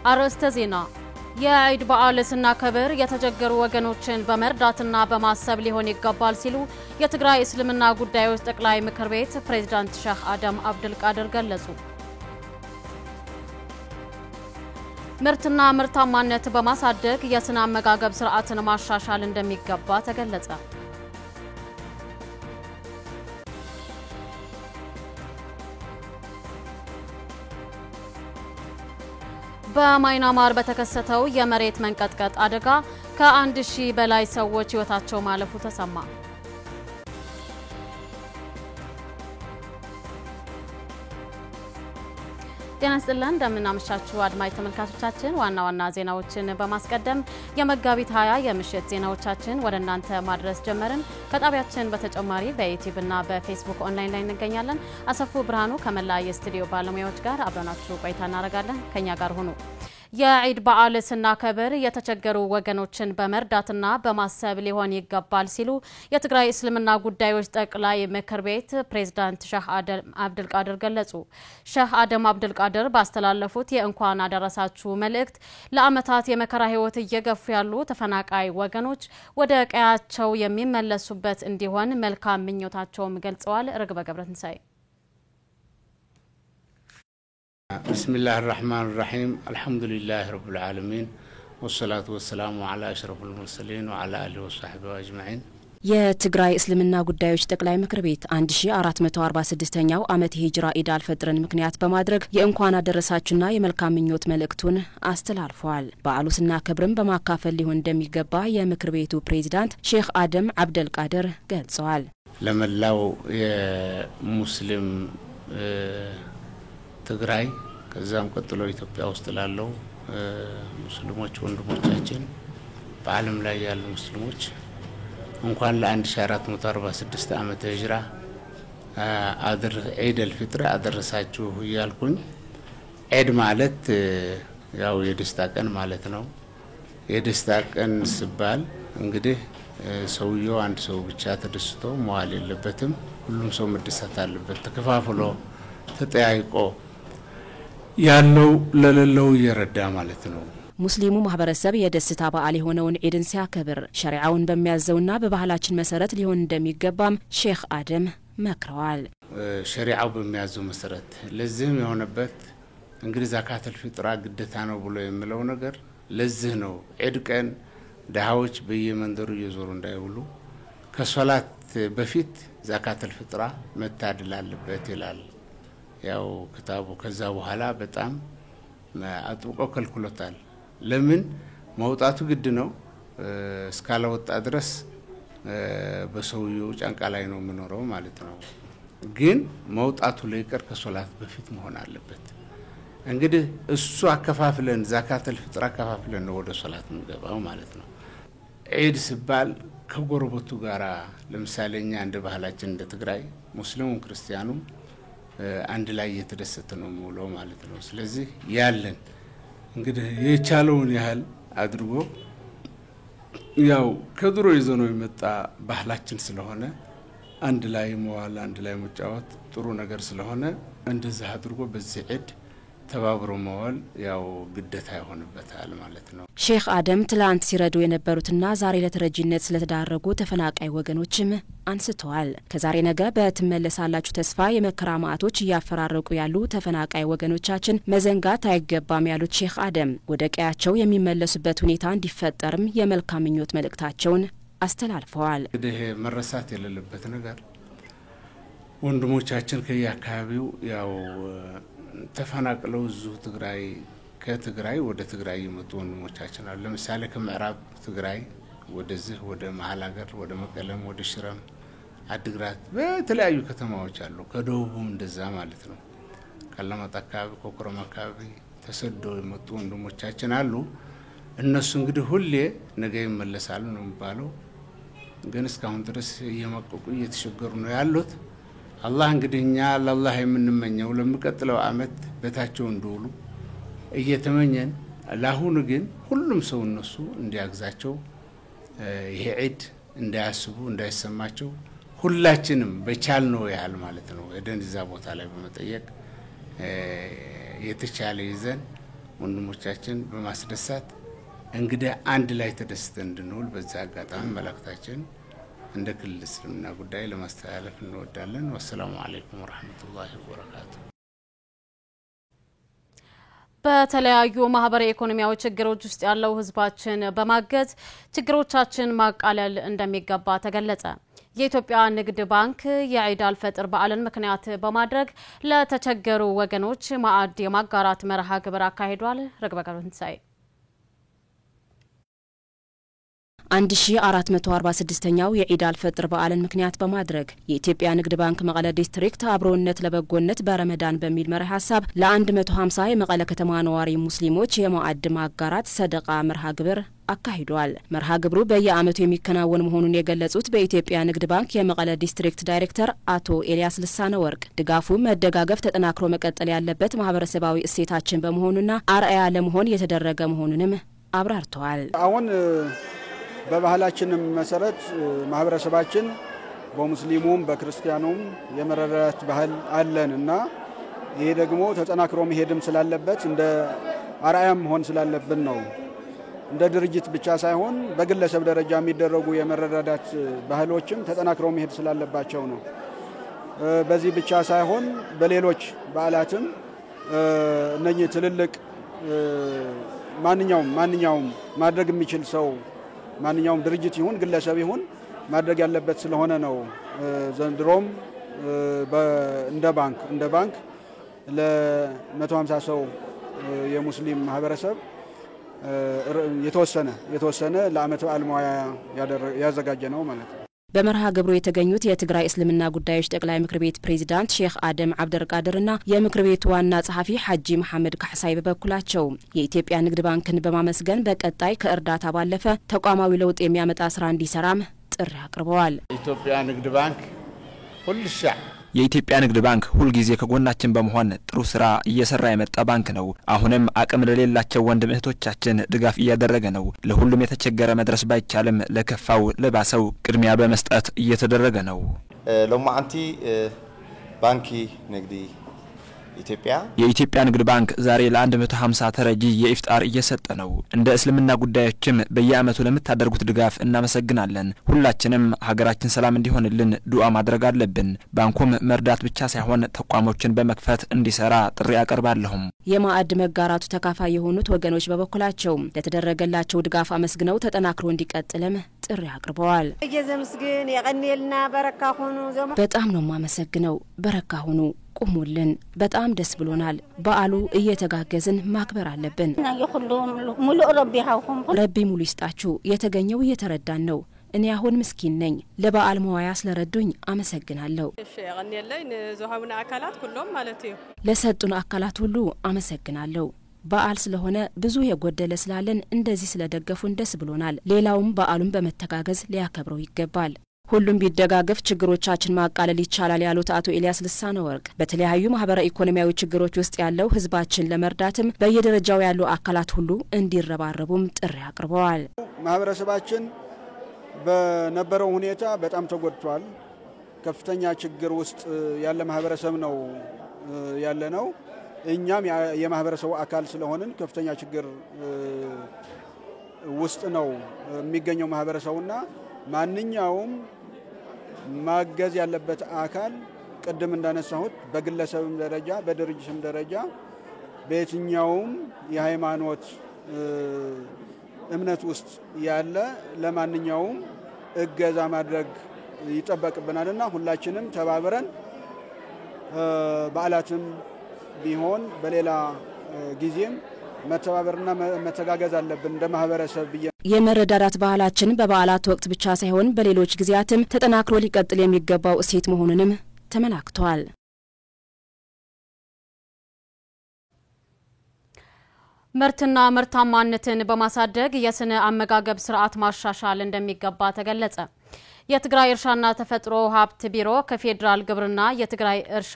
አርዕስተ ዜና የዒድ በዓል ስናከብር የተቸገሩ ወገኖችን በመርዳትና በማሰብ ሊሆን ይገባል ሲሉ የትግራይ እስልምና ጉዳዮች ጠቅላይ ምክር ቤት ፕሬዝዳንት ሼህ አደም አብዱልቃድር ገለጹ። ምርትና ምርታማነት በማሳደግ የስነ አመጋገብ ስርዓትን ማሻሻል እንደሚገባ ተገለጸ። በማይናማር በተከሰተው የመሬት መንቀጥቀጥ አደጋ ከ1000 በላይ ሰዎች ህይወታቸው ማለፉ ተሰማ። ጤና ይስጥልን እንደምን አመሻችሁ አድማጭ ተመልካቾቻችን ዋና ዜናዎችን በማስቀደም የመጋቢት 20 የምሽት ዜናዎቻችን ወደ እናንተ ማድረስ ጀመርን። ከጣቢያችን በተጨማሪ በዩቲዩብ እና በፌስቡክ ኦንላይን ላይ እንገኛለን። አሰፉ ብርሃኑ ከመላ የስቱዲዮ ባለሙያዎች ጋር አብረናችሁ ቆይታ እናደርጋለን። ከኛ ጋር ሁኑ። የዒድ በዓል ስናከብር የተቸገሩ ወገኖችን በመርዳትና በማሰብ ሊሆን ይገባል ሲሉ የትግራይ እስልምና ጉዳዮች ጠቅላይ ምክር ቤት ፕሬዝዳንት ሼህ አደም አብዱልቃድር ገለጹ። ሼህ አደም አብዱልቃድር ባስተላለፉት የእንኳን አደረሳችሁ መልእክት ለአመታት የመከራ ህይወት እየገፉ ያሉ ተፈናቃይ ወገኖች ወደ ቀያቸው የሚመለሱበት እንዲሆን መልካም ምኞታቸውን ገልጸዋል። ርግበ ገብረትንሳኤ بسم الله الرحمن الرحيم الحمد لله رب العالمين والصلاة والسلام على أشرف المرسلين وعلى آله وصحبه أجمعين የትግራይ እስልምና ጉዳዮች ጠቅላይ ምክር ቤት 1446ኛው ዓመት ሂጅራ ኢድ አልፈጥርን ምክንያት በማድረግ የእንኳን አደረሳችሁና የመልካም ምኞት መልእክቱን አስተላልፈዋል። በዓሉ ስናከብርም በማካፈል ሊሆን እንደሚገባ የምክር ቤቱ ፕሬዝዳንት ሼህ አደም አብዱልቃድር ገልጸዋል። ለመላው የሙስሊም ትግራይ ከዛም ቀጥሎ ኢትዮጵያ ውስጥ ላለው ሙስሊሞች ወንድሞቻችን በዓለም ላይ ያሉ ሙስሊሞች እንኳን ለ1446 ዓመተ ሂጅራ ዒድ አልፍጥር አደረሳችሁ ይያልኩኝ። ዒድ ማለት ያው የደስታ ቀን ማለት ነው። የደስታ ቀን ሲባል እንግዲህ ሰውየው አንድ ሰው ብቻ ተደስቶ መዋል የለበትም። ሁሉም ሰው መደሰት አለበት። ተከፋፍሎ ተጠያይቆ ያለው ለሌለው ይረዳ ማለት ነው። ሙስሊሙ ማህበረሰብ የደስታ በዓል የሆነውን ዒድን ሲያከብር ሸሪዓውን በሚያዘውና በባህላችን መሰረት ሊሆን እንደሚገባም ሼህ አደም መክረዋል። ሸሪዓው በሚያዘው መሰረት ለዚህም የሆነበት እንግዲህ ዘካተል ፊጥራ ግዴታ ነው ብሎ የሚለው ነገር ለዚህ ነው። ዒድ ቀን ደሃዎች በየመንደሩ እየዞሩ እንዳይውሉ ከሶላት በፊት ዘካተል ፊጥራ መታደል አለበት ይላል ያው ክታቡ። ከዛ በኋላ በጣም አጥብቆ ከልክሎታል። ለምን መውጣቱ ግድ ነው። እስካለወጣ ድረስ በሰውየው ጫንቃ ላይ ነው የሚኖረው ማለት ነው። ግን መውጣቱ ለይቀር ከሶላት በፊት መሆን አለበት። እንግዲህ እሱ አከፋፍለን ዘካተል ፊጥራ አከፋፍለን ወደ ሶላት እንገባው ማለት ነው። ዒድ ሲባል ከጎረቤቱ ጋራ ለምሳሌ እኛ እንደ ባህላችን እንደ ትግራይ ሙስሊሙም ክርስቲያኑም አንድ ላይ እየተደሰተ ነው የሚውለው ማለት ነው። ስለዚህ ያለን እንግዲህ የቻለውን ያህል አድርጎ ያው ከድሮ ይዞ ነው የመጣ ባህላችን ስለሆነ አንድ ላይ መዋል አንድ ላይ መጫወት ጥሩ ነገር ስለሆነ እንደዚህ አድርጎ በዚህ ዒድ ተባብሮ መዋል ያው ግዴታ ይሆንበታል ማለት ነው። ሼህ አደም ትላንት ሲረዱ የነበሩትና ዛሬ ለተረጂነት ስለተዳረጉ ተፈናቃይ ወገኖችም አንስተዋል። ከዛሬ ነገ በትመለሳላችሁ ተስፋ የመከራ ማዕቶች እያፈራረቁ ያሉ ተፈናቃይ ወገኖቻችን መዘንጋት አይገባም ያሉት ሼህ አደም ወደ ቀያቸው የሚመለሱበት ሁኔታ እንዲፈጠርም የመልካም ምኞት መልእክታቸውን አስተላልፈዋል። እንግዲህ መረሳት የሌለበት ነገር ወንድሞቻችን ከየአካባቢው ያው ተፈናቅለው እዚሁ ትግራይ ከትግራይ ወደ ትግራይ የመጡ ወንድሞቻችን አሉ። ለምሳሌ ከምዕራብ ትግራይ ወደዚህ ወደ መሀል ሀገር ወደ መቀለም ወደ ሽረም አድግራት በተለያዩ ከተማዎች አሉ። ከደቡብም እንደዛ ማለት ነው። ካላማጣ አካባቢ ኮኮረም አካባቢ ተሰደው የመጡ ወንድሞቻችን አሉ። እነሱ እንግዲህ ሁሌ ነገ ይመለሳሉ ነው የሚባለው። ግን እስካሁን ድረስ እየመቀቁ እየተሸገሩ ነው ያሉት። አላህ እንግዲህ እኛ ለአላህ የምንመኘው ለሚቀጥለው ዓመት በታቸው እንደውሉ እየተመኘን ለአሁኑ ግን ሁሉም ሰው እነሱ እንዲያግዛቸው ይሄ ዒድ እንዳያስቡ እንዳይሰማቸው ሁላችንም በቻልነው ያህል ማለት ነው ሄደን እዛ ቦታ ላይ በመጠየቅ የተቻለ ይዘን ወንድሞቻችን በማስደሳት እንግዲህ አንድ ላይ ተደስተን እንድንውል በዛ አጋጣሚ መልእክታችን እንደ ክልል እስልምና ጉዳይ ለማስተላለፍ እንወዳለን። ወሰላሙ አለይኩም ወራህመቱላሂ ወበረካቱ። በተለያዩ ማህበራዊ ኢኮኖሚያዊ ችግሮች ውስጥ ያለው ህዝባችን በማገዝ ችግሮቻችን ማቃለል እንደሚገባ ተገለጸ። የኢትዮጵያ ንግድ ባንክ የዒድ አልፈጥር በዓልን ምክንያት በማድረግ ለተቸገሩ ወገኖች ማዕድ የማጋራት መርሃ ግብር አካሂዷል። ረግበቀሩንሳይ 1446ኛው የዒድ አልፈጥር በዓልን ምክንያት በማድረግ የኢትዮጵያ ንግድ ባንክ መቀለ ዲስትሪክት አብሮነት ለበጎነት በረመዳን በሚል መርህ ሐሳብ ለ150 የመቀለ ከተማ ነዋሪ ሙስሊሞች የማዕድ ማጋራት ሰደቃ መርሃ ግብር አካሂዷል። መርሃ ግብሩ በየዓመቱ የሚከናወን መሆኑን የገለጹት በኢትዮጵያ ንግድ ባንክ የመቀለ ዲስትሪክት ዳይሬክተር አቶ ኤልያስ ልሳነ ወርቅ ድጋፉ መደጋገፍ ተጠናክሮ መቀጠል ያለበት ማህበረሰባዊ እሴታችን በመሆኑና አርአያ ለመሆን የተደረገ መሆኑንም አብራርተዋል። አሁን በባህላችንም መሰረት ማህበረሰባችን በሙስሊሙም በክርስቲያኑም የመረዳዳት ባህል አለንና ይሄ ደግሞ ተጠናክሮ መሄድም ስላለበት እንደ አርአያም መሆን ስላለብን ነው። እንደ ድርጅት ብቻ ሳይሆን በግለሰብ ደረጃ የሚደረጉ የመረዳዳት ባህሎችም ተጠናክሮ መሄድ ስላለባቸው ነው። በዚህ ብቻ ሳይሆን በሌሎች በዓላትም እነኚህ ትልልቅ ማንኛውም ማድረግ የሚችል ሰው ማንኛውም ድርጅት ይሁን ግለሰብ ይሁን ማድረግ ያለበት ስለሆነ ነው። ዘንድሮም እንደ ባንክ ለ150 ሰው የሙስሊም ማህበረሰብ የተወሰነ ለዓመት በዓል ሙያ ያዘጋጀ ነው ማለት ነው። በመርሃ ግብሩ የተገኙት የትግራይ እስልምና ጉዳዮች ጠቅላይ ምክር ቤት ፕሬዝዳንት ሼክ አደም አብደርቃድርና የምክር ቤቱ ዋና ጸሐፊ ሐጂ መሐመድ ካሕሳይ በበኩላቸው የኢትዮጵያ ንግድ ባንክን በማመስገን በቀጣይ ከእርዳታ ባለፈ ተቋማዊ ለውጥ የሚያመጣ ስራ እንዲሰራም ጥሪ አቅርበዋል። ኢትዮጵያ ንግድ ባንክ የኢትዮጵያ ንግድ ባንክ ሁሉ ጊዜ ከጎናችን በመሆን ጥሩ ስራ እየሰራ የመጣ ባንክ ነው። አሁንም አቅም ለሌላቸው ወንድም እህቶቻችን ድጋፍ እያደረገ ነው። ለሁሉም የተቸገረ መድረስ ባይቻልም ለከፋው ለባሰው ቅድሚያ በመስጠት እየተደረገ ነው። ለማአንቲ ባንኪ ንግዲ የኢትዮጵያ ንግድ ባንክ ዛሬ ለ150 ተረጂ የኢፍጣር እየሰጠ ነው። እንደ እስልምና ጉዳዮችም በየዓመቱ ለምታደርጉት ድጋፍ እናመሰግናለን። ሁላችንም ሀገራችን ሰላም እንዲሆንልን ዱዓ ማድረግ አለብን። ባንኩም መርዳት ብቻ ሳይሆን ተቋሞችን በመክፈት እንዲሰራ ጥሪ አቀርባለሁ። የማዕድ መጋራቱ ተካፋይ የሆኑት ወገኖች በበኩላቸው ለተደረገላቸው ድጋፍ አመስግነው ተጠናክሮ እንዲቀጥልም ጥሪ አቅርበዋል። እየዘምስግን የቀኔልና በረካ ሆኑ በጣም ነው ማመሰግነው። በረካ ሆኑ ቁሙልን። በጣም ደስ ብሎናል። በዓሉ እየተጋገዝን ማክበር አለብን። ረቢ ሙሉ ይስጣችሁ። የተገኘው እየተረዳን ነው። እኔ አሁን ምስኪን ነኝ። ለበዓል መዋያ ስለረዱኝ አመሰግናለሁ። ለሰጡን አካላት ሁሉ አመሰግናለሁ። በዓል ስለሆነ ብዙ የጎደለ ስላለን እንደዚህ ስለደገፉን ደስ ብሎናል። ሌላውም በዓሉን በመተጋገዝ ሊያከብረው ይገባል። ሁሉም ቢደጋገፍ ችግሮቻችን ማቃለል ይቻላል ያሉት አቶ ኤልያስ ልሳነ ወርቅ በተለያዩ ማህበራዊ ኢኮኖሚያዊ ችግሮች ውስጥ ያለው ህዝባችን ለመርዳትም በየደረጃው ያሉ አካላት ሁሉ እንዲረባረቡም ጥሪ አቅርበዋል። ማህበረሰባችን በነበረው ሁኔታ በጣም ተጎድቷል። ከፍተኛ ችግር ውስጥ ያለ ማህበረሰብ ነው ያለነው። እኛም የማህበረሰቡ አካል ስለሆንን ከፍተኛ ችግር ውስጥ ነው የሚገኘው ማህበረሰቡና ማንኛውም ማገዝ ያለበት አካል ቅድም እንዳነሳሁት በግለሰብም ደረጃ በድርጅትም ደረጃ በየትኛውም የሃይማኖት እምነት ውስጥ ያለ ለማንኛውም እገዛ ማድረግ ይጠበቅብናልና ሁላችንም ተባብረን በዓላትም ቢሆን በሌላ ጊዜም መተባበርና መተጋገዝ አለብን እንደ ማህበረሰብ። የመረዳዳት ባህላችን በበዓላት ወቅት ብቻ ሳይሆን በሌሎች ጊዜያትም ተጠናክሮ ሊቀጥል የሚገባው እሴት መሆኑንም ተመላክቷል። ምርትና ምርታማነትን በማሳደግ የስነ አመጋገብ ስርዓት ማሻሻል እንደሚገባ ተገለጸ። የትግራይ እርሻና ተፈጥሮ ሀብት ቢሮ ከፌዴራል ግብርና የትግራይ እርሻ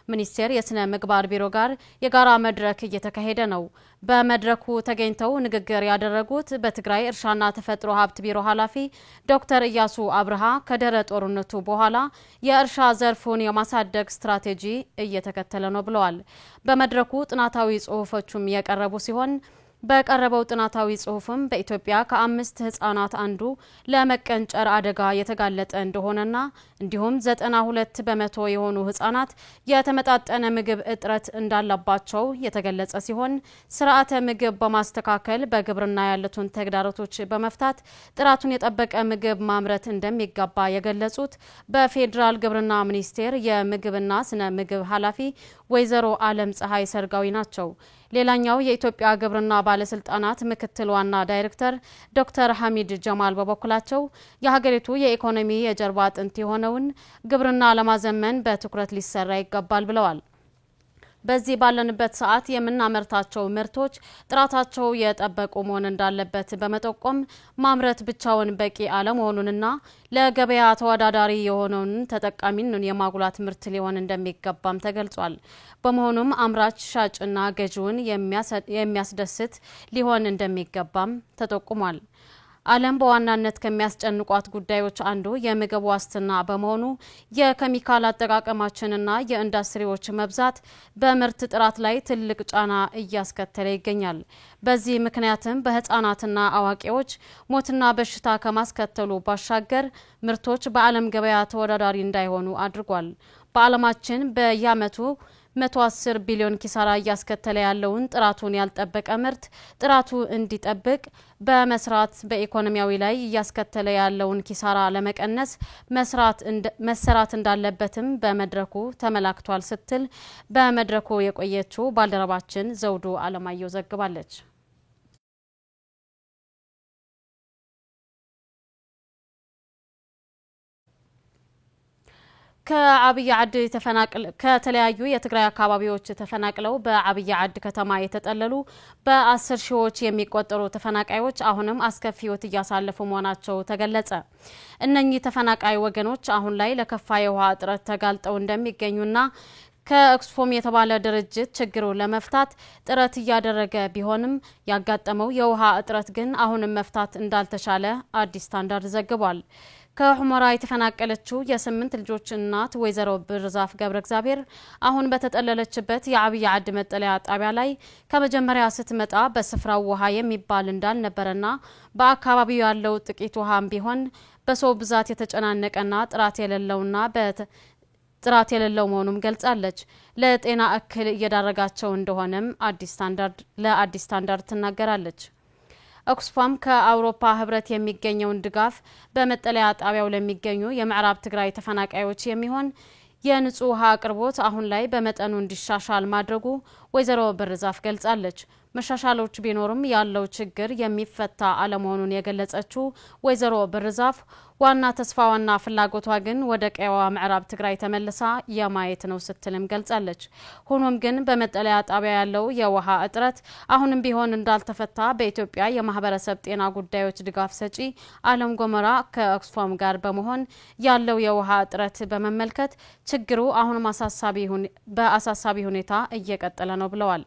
ሚኒስቴር የስነ ምግባር ቢሮ ጋር የጋራ መድረክ እየተካሄደ ነው። በመድረኩ ተገኝተው ንግግር ያደረጉት በትግራይ እርሻና ተፈጥሮ ሀብት ቢሮ ኃላፊ ዶክተር ኢያሱ አብርሃ ከደረ ጦርነቱ በኋላ የእርሻ ዘርፉን የማሳደግ ስትራቴጂ እየተከተለ ነው ብለዋል። በመድረኩ ጥናታዊ ጽሁፎችም የቀረቡ ሲሆን በቀረበው ጥናታዊ ጽሁፍም በኢትዮጵያ ከ5 ህፃናት አንዱ ለመቀንጨር አደጋ የተጋለጠ እንደሆነና እንዲሁም 92% የሆኑ ህፃናት የተመጣጠነ ምግብ እጥረት እንዳለባቸው የተገለጸ ሲሆን ስርዓተ ምግብ በማስተካከል በግብርና ያሉትን ተግዳሮቶች በመፍታት ጥራቱን የጠበቀ ምግብ ማምረት እንደሚገባ የገለጹት በፌደራል ግብርና ሚኒስቴር የምግብና ስነ ምግብ ኃላፊ ወይዘሮ ዓለም ፀሐይ ሰርጋዊ ናቸው። ሌላኛው የኢትዮጵያ ግብርና ባለስልጣናት ምክትል ዋና ዳይሬክተር ዶክተር ሐሚድ ጀማል በበኩላቸው የሀገሪቱ የኢኮኖሚ የጀርባ አጥንት የሆነውን ግብርና ለማዘመን በትኩረት ሊሰራ ይገባል ብለዋል። በዚህ ባለንበት ሰዓት የምናመርታቸው ምርቶች ጥራታቸው የጠበቁ መሆን እንዳለበት በመጠቆም ማምረት ብቻውን በቂ አለመሆኑንና ለገበያ ተወዳዳሪ የሆነውን ተጠቃሚን የማጉላት ምርት ሊሆን እንደሚገባም ተገልጿል። በመሆኑም አምራች ሻጭና ገዢውን የሚያስደስት ሊሆን እንደሚገባም ተጠቁሟል። ዓለም በዋናነት ከሚያስጨንቋት ጉዳዮች አንዱ የምግብ ዋስትና በመሆኑ የኬሚካል አጠቃቀማችንና የኢንዱስትሪዎች መብዛት በምርት ጥራት ላይ ትልቅ ጫና እያስከተለ ይገኛል። በዚህ ምክንያትም በህፃናትና አዋቂዎች ሞትና በሽታ ከማስከተሉ ባሻገር ምርቶች በዓለም ገበያ ተወዳዳሪ እንዳይሆኑ አድርጓል። በዓለማችን በየዓመቱ 110 ቢሊዮን ኪሳራ እያስከተለ ያለውን ጥራቱን ያልጠበቀ ምርት ጥራቱ እንዲጠብቅ በመስራት በኢኮኖሚያዊ ላይ እያስከተለ ያለውን ኪሳራ ለመቀነስ መሰራት እንዳለበትም በመድረኩ ተመላክቷል ስትል በመድረኩ የቆየችው ባልደረባችን ዘውዱ አለማየሁ ዘግባለች። ከአብይ ዓድ ከተለያዩ የትግራይ አካባቢዎች ተፈናቅለው በአብይ ዓድ ከተማ የተጠለሉ በ10 ሺዎች የሚቆጠሩ ተፈናቃዮች አሁንም አስከፊ ህይወት እያሳለፉ መሆናቸው ተገለጸ። እነኚህ ተፈናቃይ ወገኖች አሁን ላይ ለከፋ የውሃ እጥረት ተጋልጠው እንደሚገኙና ከኦክስፎም የተባለ ድርጅት ችግሩን ለመፍታት ጥረት እያደረገ ቢሆንም ያጋጠመው የውሃ እጥረት ግን አሁንም መፍታት እንዳልተቻለ አዲስ ስታንዳርድ ዘግቧል። ከሁመራ የተፈናቀለችው የ8 ልጆች እናት ወይዘሮ ብርዛፍ ገብረ እግዚአብሔር አሁን በተጠለለችበት የአብይ ዓድ መጠለያ ጣቢያ ላይ ከመጀመሪያ ስትመጣ በስፍራው ውሃ የሚባል እንዳልነበረና በአካባቢው ያለው ጥቂት ውሃም ቢሆን በሰው ብዛት የተጨናነቀና ጥራት የሌለው መሆኑን ገልጻለች። ለጤና እክል እየዳረጋቸው እንደሆነም ለአዲስ ስታንዳርድ ትናገራለች። ኦክስፋም ከአውሮፓ ህብረት የሚገኘውን ድጋፍ በመጠለያ ጣቢያው ለሚገኙ የምዕራብ ትግራይ ተፈናቃዮች የሚሆን የንጹህ ውሃ አቅርቦት አሁን ላይ በመጠኑ እንዲሻሻል ማድረጉ ወይዘሮ ብርዛፍ ገልጻለች። መሻሻሎች ቢኖርም ያለው ችግር የሚፈታ አለመሆኑን የገለጸችው ወይዘሮ ብርዛፍ ዋና ተስፋዋና ፍላጎቷ ግን ወደ ቀይዋ ምዕራብ ትግራይ ተመልሳ የማየት ነው ስትልም ገልጻለች። ሆኖም ግን በመጠለያ ጣቢያ ያለው የውሃ እጥረት አሁንም ቢሆን እንዳልተፈታ በኢትዮጵያ የማህበረሰብ ጤና ጉዳዮች ድጋፍ ሰጪ አለም ጎመራ ከኦክስፋም ጋር በመሆን ያለው የውሃ እጥረት በመመልከት ችግሩ አሁንም በአሳሳቢ ሁኔታ እየቀጠለ ነው ብለዋል።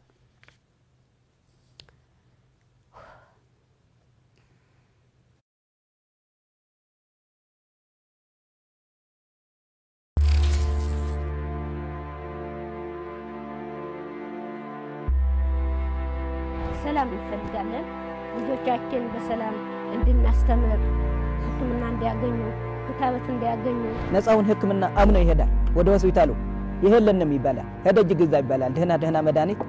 ሰላም እንፈልጋለን። ልጆቻችን በሰላም እንድናስተምር ሕክምና እንዲያገኙ ክትባት እንዲያገኙ ነፃውን ሕክምና አምኖ ይሄዳል ወደ ሆስፒታሉ ይሄለን ይባላል ሄደጅ ግዛ ይባላል ደህና መድኃኒት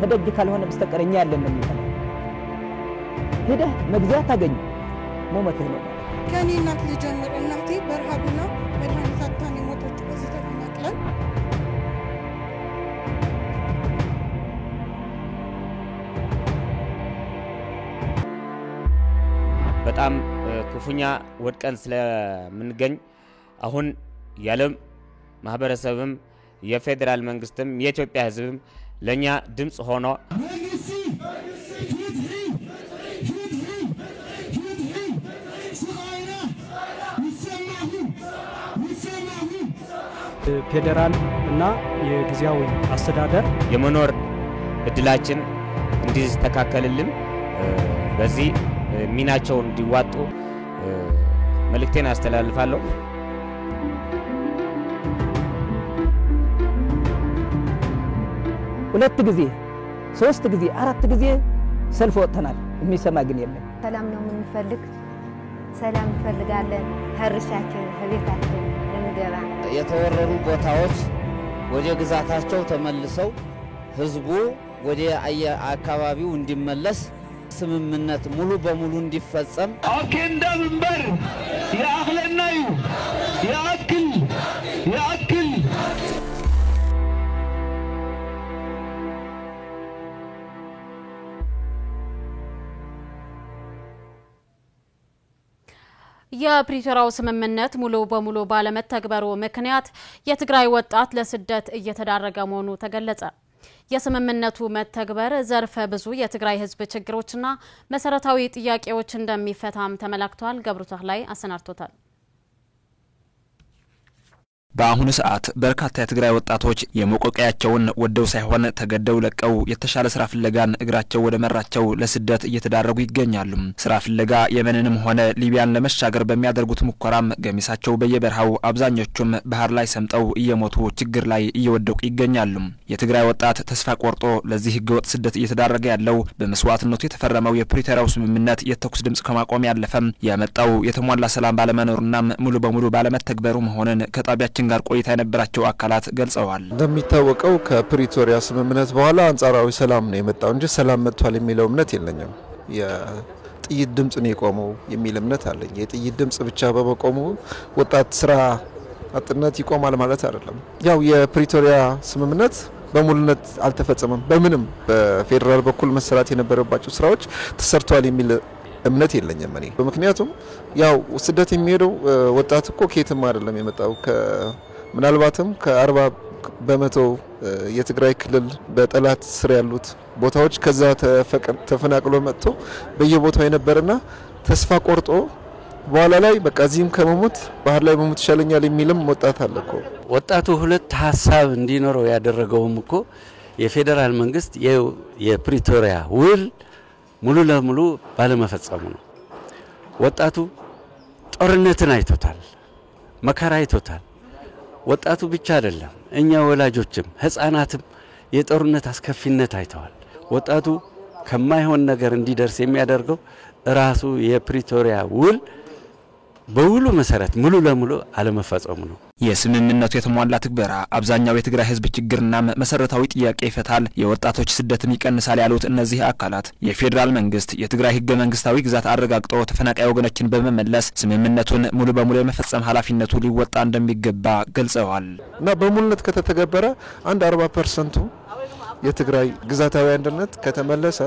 ሄደጅ ካልሆነ በስተቀር እኛ ያለን ይባላል ሄደ መግዛት ታገኙ ሞመትህ ነው። ከኔ እናት ልጀምር እናቴ በረሃብና መድኃኒት አጥታን የሞተች በዚህ ተፈናቅለን በጣም ክፉኛ ወድቀን ስለምንገኝ አሁን ያለም ማህበረሰብም የፌደራል መንግስትም የኢትዮጵያ ህዝብም ለኛ ድምጽ ሆኖ ፌዴራል እና የጊዜያዊ አስተዳደር የመኖር እድላችን እንዲስተካከልልን በዚህ ሚናቸውን እንዲዋጡ መልእክቴን አስተላልፋለሁ። ሁለት ጊዜ 3 ጊዜ 4 ጊዜ ሰልፍ ወጥተናል። የሚሰማ ግን የለም። ሰላም ነው የምንፈልግ፣ ሰላም እንፈልጋለን። ህርሻችን ህቤታችን ለምገባ የተወረሩ ቦታዎች ወደ ግዛታቸው ተመልሰው ህዝቡ ወደ አካባቢው እንዲመለስ ስምምነት ሙሉ በሙሉ እንዲፈጸም አከንዳ መንበር ያአክለናዩ ያአክል የፕሪቶሪያው ስምምነት ሙሉ በሙሉ ባለመተግበሩ ምክንያት የትግራይ ወጣት ለስደት እየተዳረገ መሆኑ ተገለጸ። የስምምነቱ መተግበር ዘርፈ ብዙ የትግራይ ህዝብ ችግሮችና መሰረታዊ ጥያቄዎች እንደሚፈታም ተመላክቷል። ገብሩታህ ላይ አሰናርቶታል። በአሁኑ ሰዓት በርካታ የትግራይ ወጣቶች የመቆቀያቸውን ወደው ሳይሆን ተገደው ለቀው የተሻለ ስራ ፍለጋን እግራቸው ወደ መራቸው ለስደት እየተዳረጉ ይገኛሉ። ስራ ፍለጋ የመንንም ሆነ ሊቢያን ለመሻገር በሚያደርጉት ሙከራም ገሚሳቸው በየበረሃው አብዛኞቹም ባህር ላይ ሰምጠው እየሞቱ ችግር ላይ እየወደቁ ይገኛሉ። የትግራይ ወጣት ተስፋ ቆርጦ ለዚህ ህገወጥ ስደት እየተዳረገ ያለው በመስዋዕትነቱ የተፈረመው የፕሪቶሪያው ስምምነት የተኩስ ድምጽ ከማቆም ያለፈም ያመጣው የተሟላ ሰላም ባለመኖርና ሙሉ በሙሉ ባለመተግበሩ መሆኑን ከጣቢያችን ጋር ቆይታ የነበራቸው አካላት ገልጸዋል። እንደሚታወቀው ከፕሪቶሪያ ስምምነት በኋላ አንጻራዊ ሰላም ነው የመጣው እንጂ ሰላም መጥቷል የሚለው እምነት የለኝም። የጥይት ድምጽ ነው የቆመው የሚል እምነት አለኝ። የጥይት ድምጽ ብቻ በመቆሙ ወጣት ስራ አጥነት ይቆማል ማለት አይደለም። ያው የፕሪቶሪያ ስምምነት በሙሉነት አልተፈጸመም። በምንም በፌደራል በኩል መሰራት የነበረባቸው ስራዎች ተሰርቷል የሚል እምነት የለኝም እኔ። በመክንያቱም ያው ስደት የሚሄደው ወጣት እኮ ከየትም አይደለም የመጣው ምናልባትም ከ40% የትግራይ ክልል በጠላት ስር ያሉት ቦታዎች ከዛ ተፈናቅሎ መጥቶ በየቦታው የነበረና ተስፋ ቆርጦ በኋላ ላይ በቃ እዚህም ከመሞት ባህር ላይ መሞት ይሻለኛል የሚልም ወጣት አለ እኮ። ወጣቱ ሁለት ሐሳብ እንዲኖረው ያደረገውም እኮ የፌደራል መንግስት የፕሪቶሪያ ውል ሙሉ ለሙሉ ባለመፈጸሙ ነው። ወጣቱ ጦርነትን አይቶታል፣ መከራ አይቶታል። ወጣቱ ብቻ አይደለም፣ እኛ ወላጆችም ህፃናትም የጦርነት አስከፊነት አይተዋል። ወጣቱ ከማይሆን ነገር እንዲደርስ የሚያደርገው ራሱ የፕሪቶሪያ ውል በውሉ መሰረት ሙሉ ለሙሉ አለመፈጸሙ ነው። የስምምነቱ የተሟላ ትግበራ አብዛኛው የትግራይ ህዝብ ችግርና መሰረታዊ ጥያቄ ይፈታል፣ የወጣቶች ስደትን ይቀንሳል ያሉት እነዚህ አካላት የፌደራል መንግስት የትግራይ ህገ መንግስታዊ ግዛት አረጋግጦ ተፈናቃይ ወገኖችን በመመለስ ስምምነቱን ሙሉ በሙሉ የመፈጸም ኃላፊነቱ ሊወጣ እንደሚገባ ገልጸዋል። እና በሙሉነት ከተተገበረ 40% የትግራይ ግዛታዊ አንድነት ከተመለሰ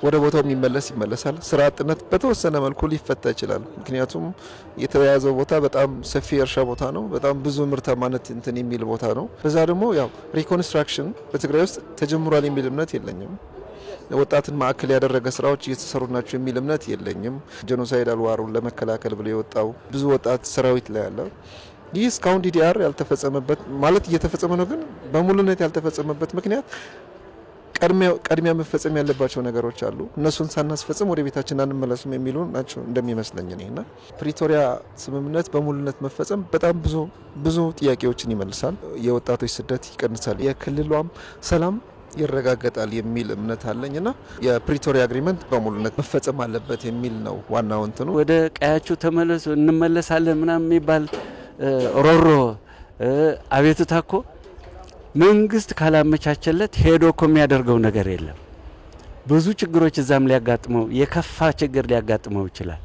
ወደ ቦታው ይመለሳል። ስራ አጥነት በተወሰነ መልኩ ሊፈታ ይችላል። ምክንያቱም የተያዘው ቦታ በጣም ሰፊ እርሻ ቦታ ነው። በጣም ብዙ ምርታማነት እንትን የሚል ቦታ ነው። በዛ ደግሞ ያው ሪኮንስትራክሽን በትግራይ ውስጥ ተጀምሯል የሚል እምነት የለኝም። ወጣትን ማዕከል ያደረገ ስራዎች እየተሰሩ ናቸው የሚል እምነት የለኝም። ጄኖሳይዳል ዋሩን ለመከላከል ብሎ የወጣው ብዙ ወጣት ሰራዊት ላይ ያለ ይህ እስካሁን ዲዲአር ያልተፈጸመበት ማለት እየተፈጸመ ነው፣ ግን በሙሉነት ያልተፈጸመበት ምክንያት ቀድሚያ መፈጸም ያለባቸው ነገሮች አሉ። እነሱን ሳናስፈጽም ወደ ቤታችን አንመለስም የሚሉ ናቸው እንደሚመስለኝ ነውና ፕሪቶሪያ ስምምነት በሙሉነት መፈጸም በጣም ብዙ ጥያቄዎችን ይመልሳል። የወጣቶች ስደት ይቀንሳል፣ የክልሏም ሰላም ይረጋገጣል የሚል እምነት አለኝና የፕሪቶሪያ አግሪመንት በሙሉነት መፈጸም አለበት የሚል ነው ዋናው እንትኑ። ወደ ቀያችሁ ተመለሱ እንመለሳለን ምናምን የሚባል ሮሮ አቤቱታ እኮ መንግስት ካላመቻቸለት ሄዶ እኮ የሚያደርገው ነገር የለም። ብዙ ችግሮች እዛም ሊያጋጥመው የከፋ ችግር ሊያጋጥመው ይችላል።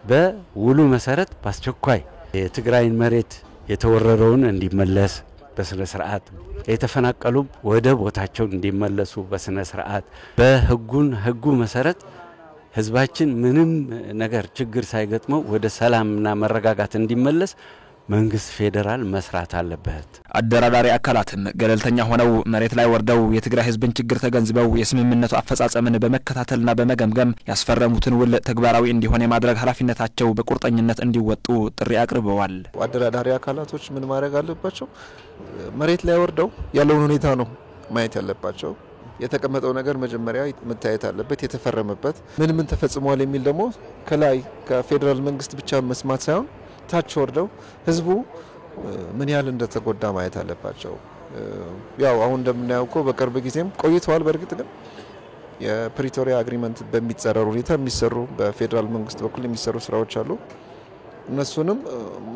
በውሉ መሰረት በአስቸኳይ የትግራይን መሬት የተወረረውን እንዲመለስ በስነ ስርዓት፣ የተፈናቀሉ ወደ ቦታቸው እንዲመለሱ በስነ ስርዓት በህጉ መሰረት ህዝባችን ምንም ነገር ችግር ሳይገጥመው ወደ ሰላምና መረጋጋት እንዲመለስ መንግስት ፌደራል መስራት አለበት። አደራዳሪ አካላትም ገለልተኛ ሆነው መሬት ላይ ወርደው የትግራይ ህዝብን ችግር ተገንዝበው የስምምነቱ አፈጻጸምን በመከታተልና በመገምገም ያስፈረሙትን ውል ተግባራዊ እንዲሆን የማድረግ ኃላፊነታቸው በቁርጠኝነት እንዲወጡ ጥሪ አቅርበዋል። አደራዳሪ አካላቶች ምን ማድረግ አለባቸው? መሬት ላይ ወርደው ያለውን ሁኔታ ነው ማየት ያለባቸው። የተቀመጠው ነገር መጀመሪያ መታየት አለበት። የተፈረመበት ምን ተፈጽሟል የሚል ደግሞ ከላይ ከፌደራል መንግስት ብቻ መስማት ሳይሆን ታች ወርደው ህዝቡ ምን ያህል እንደተጎዳ ማየት አለባቸው። ያው አሁን እንደምናየው በቅርብ ጊዜም ቆይቷል። በእርግጥ ግን የፕሪቶሪያ አግሪመንት በሚጻረሩ ሁኔታ የሚሰሩ በፌደራል መንግስት በኩል የሚሰሩ ስራዎች አሉ። እነሱንም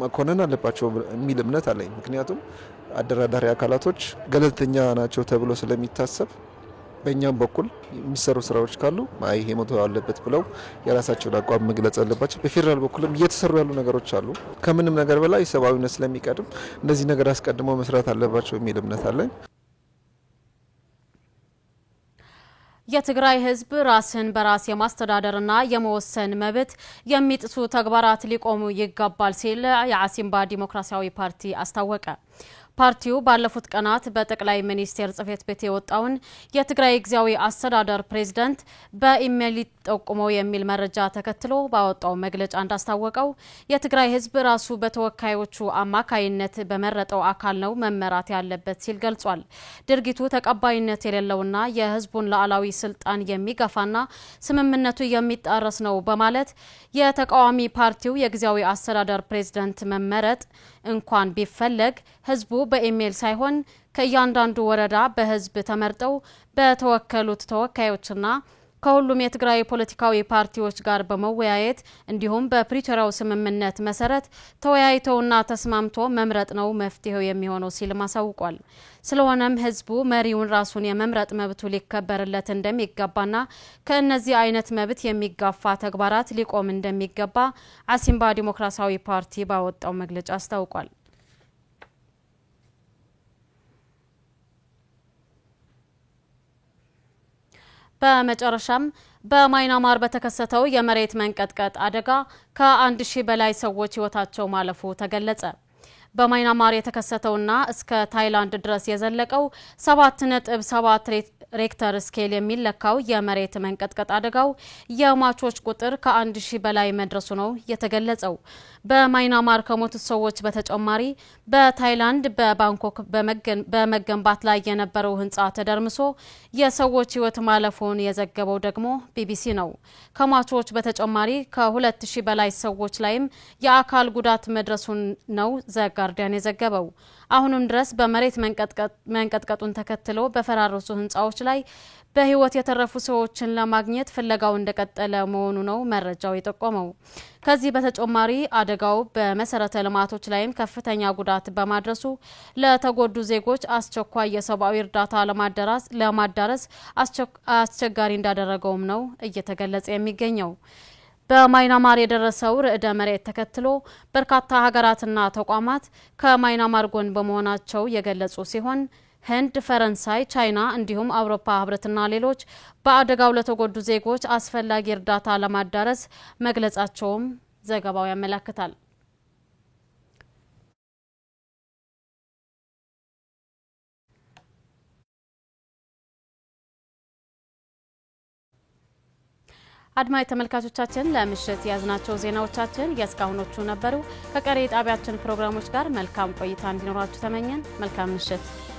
መኮነን አለባቸው የሚል እምነት አለኝ። ምክንያቱም አደራዳሪ አካላቶች ገለልተኛ ናቸው ተብሎ ስለሚታሰብ በእኛም በኩል የሚሰሩ ስራዎች ካሉ ይሄ ሞቶ ያለበት ብለው የራሳቸውን አቋም መግለጽ አለባቸው። በፌደራል በኩልም እየተሰሩ ያሉ ነገሮች አሉ። ከምንም ነገር በላይ ሰብአዊነት ስለሚቀድም እነዚህ ነገር አስቀድመው መስራት አለባቸው የሚል እምነት አለኝ። የትግራይ ህዝብ ራስን በራስ የማስተዳደርና የመወሰን መብት የሚጥሱ ተግባራት ሊቆሙ ይገባል ሲል የአሲምባ ዲሞክራሲያዊ ፓርቲ አስታወቀ። ፓርቲው ባለፉት ቀናት በጠቅላይ ሚኒስቴር ጽሕፈት ቤት የወጣውን የትግራይ ጊዜያዊ አስተዳደር ፕሬዝዳንት በኢሜይል ጠቁመው የሚል መረጃ ተከትሎ ባወጣው መግለጫ እንዳስታወቀው የትግራይ ህዝብ ራሱ በተወካዮቹ አማካይነት በመረጠው አካል ነው መመራት ያለበት ሲል ገልጿል። ድርጊቱ ተቀባይነት የሌለውና የህዝቡን ሉዓላዊ ስልጣን የሚገፋና ስምምነቱ የሚጣረስ ነው በማለት የተቃዋሚ ፓርቲው የጊዜያዊ አስተዳደር ፕሬዝዳንት መመረጥ እንኳን ቢፈለግ ህዝቡ በኢሜይል ሳይሆን ከእያንዳንዱ ወረዳ በህዝብ ተመርጠው በተወከሉት ተወካዮችና ከሁሉም የትግራይ ፖለቲካዊ ፓርቲዎች ጋር በመወያየት እንዲሁም በፕሪቶሪያው ስምምነት መሰረት ተወያይተውና ተስማምቶ መምረጥ ነው መፍትሄው የሚሆነው ሲል ማሳውቋል። ስለሆነም ህዝቡ መሪውን ራሱን የመምረጥ መብቱ ሊከበርለት እንደሚገባና ከእነዚህ አይነት መብት የሚጋፋ ተግባራት ሊቆም እንደሚገባ አሲምባ ዲሞክራሲያዊ ፓርቲ ባወጣው መግለጫ አስታውቋል። በመጨረሻም በማይናማር በተከሰተው የመሬት መንቀጥቀጥ አደጋ ከ1000 በላይ ሰዎች ህይወታቸው ማለፉ ተገለጸ። በማይናማር የተከሰተውና እስከ ታይላንድ ድረስ የዘለቀው 7.7 ሬክተር ስኬል የሚለካው የመሬት መንቀጥቀጥ አደጋው የሟቾች ቁጥር ከ1000 በላይ መድረሱ ነው የተገለጸው። በማይናማር ከሞቱ ሰዎች በተጨማሪ በታይላንድ በባንኮክ በመገንባት ላይ የነበረው ህንጻ ተደርምሶ የሰዎች ህይወት ማለፉን የዘገበው ደግሞ ቢቢሲ ነው። ከሟቾች በተጨማሪ ከ2000 በላይ ሰዎች ላይም የአካል ጉዳት መድረሱን ነው ዘጋርዲያን የዘገበው። አሁንም ድረስ በመሬት መንቀጥቀጡን ተከትሎ በፈራረሱ ህንጻዎች ላይ በህይወት የተረፉ ሰዎችን ለማግኘት ፍለጋው እንደቀጠለ መሆኑ ነው መረጃው የጠቆመው። ከዚህ በተጨማሪ አደጋው በመሰረተ ልማቶች ላይም ከፍተኛ ጉዳት በማድረሱ ለተጎዱ ዜጎች አስቸኳይ የሰብአዊ እርዳታ ለማዳረስ አስቸጋሪ እንዳደረገውም ነው እየተገለጸ የሚገኘው። በማይናማር የደረሰው ርዕደ መሬት ተከትሎ በርካታ ሀገራትና ተቋማት ከማይናማር ጎን በመሆናቸው የገለጹ ሲሆን ህንድ፣ ፈረንሳይ፣ ቻይና እንዲሁም አውሮፓ ህብረትና ሌሎች በአደጋው ለተጎዱ ዜጎች አስፈላጊ እርዳታ ለማዳረስ መግለጻቸውም ዘገባው ያመለክታል። አድማጭ ተመልካቾቻችን ለምሽት ያዝናቸው ዜናዎቻችን የስካሁኖቹ ነበሩ። ከቀሪ ጣቢያችን ፕሮግራሞች ጋር መልካም ቆይታ እንዲኖራችሁ ተመኘን። መልካም ምሽት።